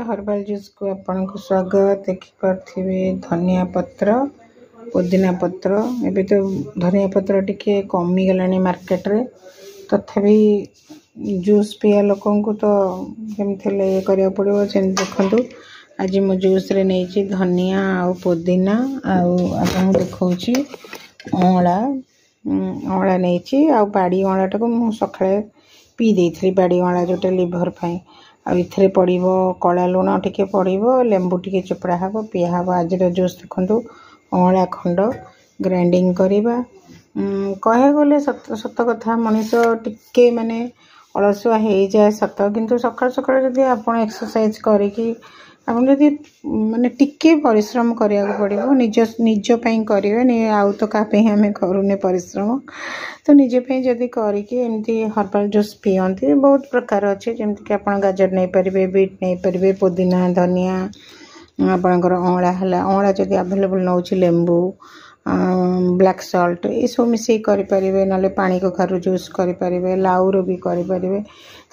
Herbal juice को आपण को स्वागत। देखिपे धनिया पत्र पुदीना पत्र एबे तो धनिया पत्र टिके कमी गलानी मार्केट रे तथापि जूस पिया लोक को तो केमती ये करिया पड़ो से देखु। आज मो जूस रे नहीं धनिया आउ पुदीना आउ देखौची अँला अँला नहीं आउ बाड़ी अँलाटा को मु सकाळे पी देथि। बाड़ी अँला जोटा लिभर पाई आउ पड़ो कला लुण टिके पड़ो लेंबू टिके चोपड़ा हम पिया हम। आज जूस देखु अँला खंड ग्राइंडिंग करवा कहे गले सत कथा मनीष टिके माने अलसुआ हो जाए सत किंतु सकाळ सकाळ जदि आपण एक्सरसाइज करिकी आपण जदि माने टिके परिश्रम करिया पड़ो निज पई करिवे आउ तो का पे हमें करूने परिश्रम तो निजे पे जदि करिकी एमती हर्बल जूस पियंती। बहुत प्रकार अच्छे जमती कि आपण गाजर नहीं पारे बीट नहीं पारे पुदीना धनिया आपणकर अँला है अँला जदि अवेलेबल नौ लेंबू ब्लैक सॉल्ट ये सब मिसई करें ना पानी कखारू जूस करें लाउर भी करें।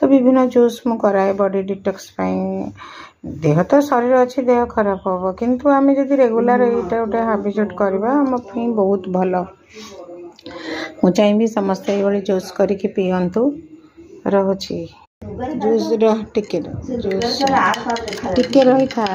तो विभिन्न जूस मु कराए बॉडी डिटॉक्स देह तो शरीर अच्छी देह खराब हम किंतु आम जदि रेगुलर यहाँ गोटे हाबिचुट करवा आम बहुत भल। मु चाहिए समस्ते ये जूस करके पीयंतु रहुची जूस टिके जूस टिके रही था।